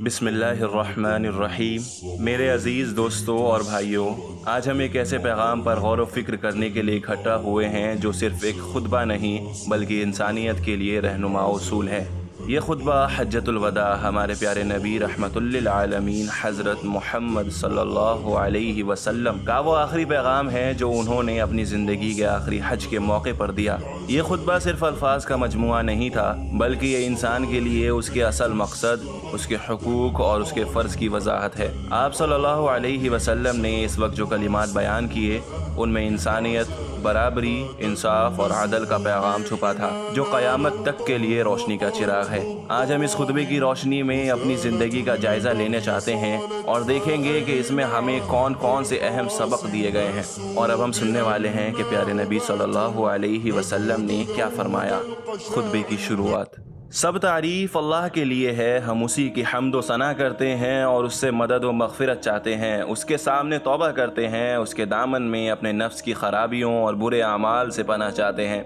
بسم اللہ الرحمن الرحیم۔ میرے عزیز دوستوں اور بھائیوں، آج ہم ایک ایسے پیغام پر غور و فکر کرنے کے لیے اکٹھا ہوئے ہیں جو صرف ایک خطبہ نہیں بلکہ انسانیت کے لیے رہنما اصول ہے۔ یہ خطبہ حجۃ الوداع ہمارے پیارے نبی رحمت للعالمین حضرت محمد صلی اللہ علیہ وسلم کا وہ آخری پیغام ہے جو انہوں نے اپنی زندگی کے آخری حج کے موقع پر دیا۔ یہ خطبہ صرف الفاظ کا مجموعہ نہیں تھا بلکہ یہ انسان کے لیے اس کے اصل مقصد، اس کے حقوق اور اس کے فرض کی وضاحت ہے۔ آپ صلی اللہ علیہ وسلم نے اس وقت جو کلمات بیان کیے ان میں انسانیت، برابری، انصاف اور عدل کا پیغام چھپا تھا جو قیامت تک کے لیے روشنی کا چراغ ہے۔ آج ہم اس خطبے کی روشنی میں اپنی زندگی کا جائزہ لینے چاہتے ہیں اور دیکھیں گے کہ اس میں ہمیں کون کون سے اہم سبق دیے گئے ہیں، اور اب ہم سننے والے ہیں کہ پیارے نبی صلی اللہ علیہ وسلم نے کیا فرمایا۔ خطبے کی شروعات۔ سب تعریف اللہ کے لیے ہے، ہم اسی کی حمد و ثنا کرتے ہیں اور اس سے مدد و مغفرت چاہتے ہیں، اس کے سامنے توبہ کرتے ہیں، اس کے دامن میں اپنے نفس کی خرابیوں اور برے اعمال سے پناہ چاہتے ہیں۔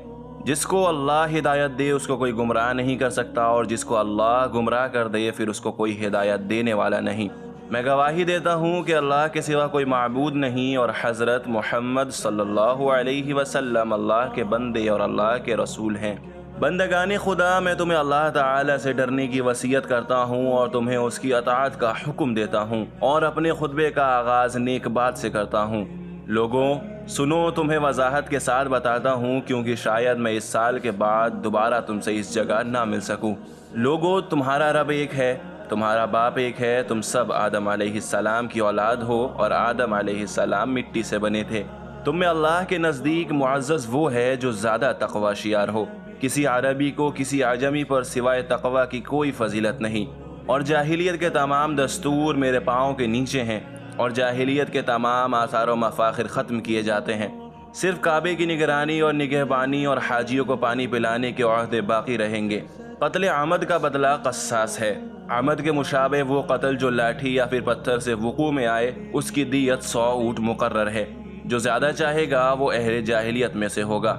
جس کو اللہ ہدایت دے اس کو کوئی گمراہ نہیں کر سکتا، اور جس کو اللہ گمراہ کر دے پھر اس کو کوئی ہدایت دینے والا نہیں۔ میں گواہی دیتا ہوں کہ اللہ کے سوا کوئی معبود نہیں، اور حضرت محمد صلی اللہ علیہ وسلم اللہ کے بندے اور اللہ کے رسول ہیں۔ بندگان خدا، میں تمہیں اللہ تعالی سے ڈرنے کی وصیت کرتا ہوں اور تمہیں اس کی اطاعت کا حکم دیتا ہوں، اور اپنے خطبے کا آغاز نیک بات سے کرتا ہوں۔ لوگوں سنو، تمہیں وضاحت کے ساتھ بتاتا ہوں کیونکہ شاید میں اس سال کے بعد دوبارہ تم سے اس جگہ نہ مل سکوں۔ لوگوں، تمہارا رب ایک ہے، تمہارا باپ ایک ہے، تم سب آدم علیہ السلام کی اولاد ہو، اور آدم علیہ السلام مٹی سے بنے تھے۔ تم میں اللہ کے نزدیک معزز وہ ہے جو زیادہ تقوی شیار ہو۔ کسی عربی کو کسی عجمی پر سوائے تقوی کی کوئی فضیلت نہیں، اور جاہلیت کے تمام دستور میرے پاؤں کے نیچے ہیں، اور جاہلیت کے تمام آثار و مفاخر ختم کیے جاتے ہیں۔ صرف کعبے کی نگرانی اور نگہبانی اور حاجیوں کو پانی پلانے کے عہدے باقی رہیں گے۔ قتل عمد کا بدلہ قصاص ہے۔ عمد کے مشابہ وہ قتل جو لاٹھی یا پھر پتھر سے وقوع میں آئے، اس کی دیت 100 اونٹ مقرر ہے۔ جو زیادہ چاہے گا وہ اہل جاہلیت میں سے ہوگا۔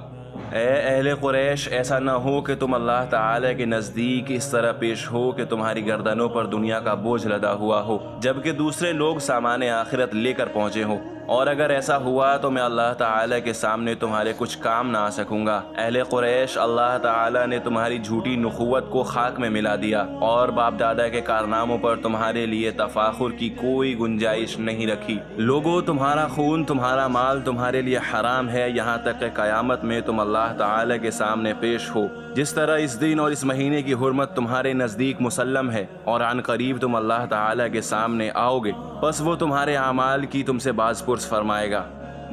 اے اہل قریش، ایسا نہ ہو کہ تم اللہ تعالی کے نزدیک اس طرح پیش ہو کہ تمہاری گردنوں پر دنیا کا بوجھ لدا ہوا ہو، جبکہ دوسرے لوگ سامان آخرت لے کر پہنچے ہوں، اور اگر ایسا ہوا تو میں اللہ تعالی کے سامنے تمہارے کچھ کام نہ آ سکوں گا۔ اہل قریش، اللہ تعالی نے تمہاری جھوٹی نخوت کو خاک میں ملا دیا، اور باپ دادا کے کارناموں پر تمہارے لیے تفاخر کی کوئی گنجائش نہیں رکھی۔ لوگوں، تمہارا خون، تمہارا مال تمہارے لیے حرام ہے، یہاں تک کہ قیامت میں تم اللہ تعالی کے سامنے پیش ہو۔ جس طرح اس دن اور اس مہینے کی حرمت تمہارے نزدیک مسلم ہے، اور عن قریب تم اللہ تعالی کے سامنے آؤ گے، پس وہ تمہارے اعمال کی تم سے باز پرس فرمائے گا۔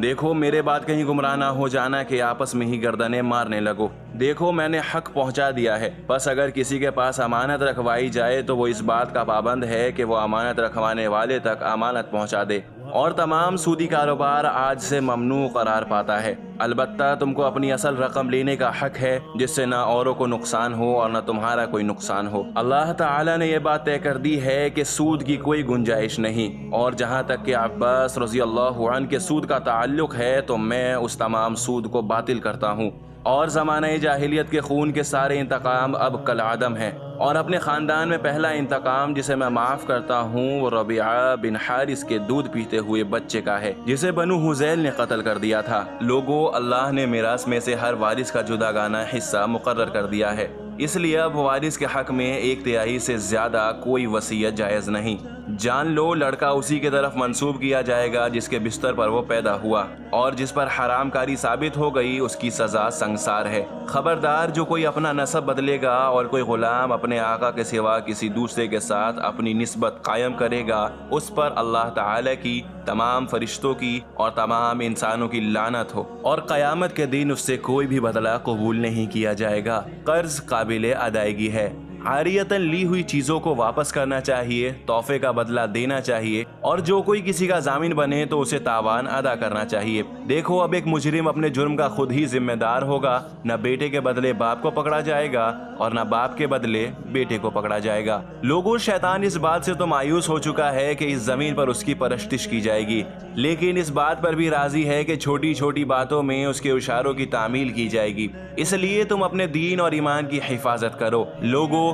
دیکھو، میرے بات کہیں گمراہ نہ ہو جانا کہ آپس میں ہی گردنیں مارنے لگو۔ دیکھو، میں نے حق پہنچا دیا ہے، بس اگر کسی کے پاس امانت رکھوائی جائے تو وہ اس بات کا پابند ہے کہ وہ امانت رکھوانے والے تک امانت پہنچا دے، اور تمام سودی کاروبار آج سے ممنوع قرار پاتا ہے۔ البتہ تم کو اپنی اصل رقم لینے کا حق ہے، جس سے نہ اوروں کو نقصان ہو اور نہ تمہارا کوئی نقصان ہو۔ اللہ تعالی نے یہ بات طے کر دی ہے کہ سود کی کوئی گنجائش نہیں، اور جہاں تک کہ عباس رضی اللہ عنہ کے سود کا تعلق ہے تو میں اس تمام سود کو باطل کرتا ہوں، اور زمانہ جاہلیت کے خون کے سارے انتقام اب کالعدم ہیں، اور اپنے خاندان میں پہلا انتقام جسے میں معاف کرتا ہوں وہ ربیعہ بن حارث کے دودھ پیتے ہوئے بچے کا ہے، جسے بنو حذیل نے قتل کر دیا تھا۔ لوگوں، اللہ نے میراث میں سے ہر وارث کا جداگانہ حصہ مقرر کر دیا ہے، اس لیے اب وارث کے حق میں 1/3 سے زیادہ کوئی وصیت جائز نہیں۔ جان لو، لڑکا اسی کی طرف منسوب کیا جائے گا جس کے بستر پر وہ پیدا ہوا، اور جس پر حرام کاری ثابت ہو گئی اس کی سزا سنگسار ہے۔ خبردار، جو کوئی اپنا نسب بدلے گا اور کوئی غلام اپنے آقا کے سوا کسی دوسرے کے ساتھ اپنی نسبت قائم کرے گا، اس پر اللہ تعالی کی، تمام فرشتوں کی اور تمام انسانوں کی لعنت ہو، اور قیامت کے دن اس سے کوئی بھی بدلہ قبول نہیں کیا جائے گا۔ قرض قابل ادائیگی ہے۔ عاریتاً لی ہوئی چیزوں کو واپس کرنا چاہیے، تحفے کا بدلہ دینا چاہیے، اور جو کوئی کسی کا ضامن بنے تو اسے تاوان ادا کرنا چاہیے۔ دیکھو، اب ایک مجرم اپنے جرم کا خود ہی ذمہ دار ہوگا، نہ بیٹے کے بدلے باپ کو پکڑا جائے گا اور نہ باپ کے بدلے بیٹے کو پکڑا جائے گا۔ لوگوں، شیطان اس بات سے تو مایوس ہو چکا ہے کہ اس زمین پر اس کی پرستش کی جائے گی، لیکن اس بات پر بھی راضی ہے کہ چھوٹی چھوٹی باتوں میں اس کے اشاروں کی تعمیل کی جائے گی۔ اس لیے تم اپنے دین اور ایمان کی حفاظت کرو۔ لوگوں،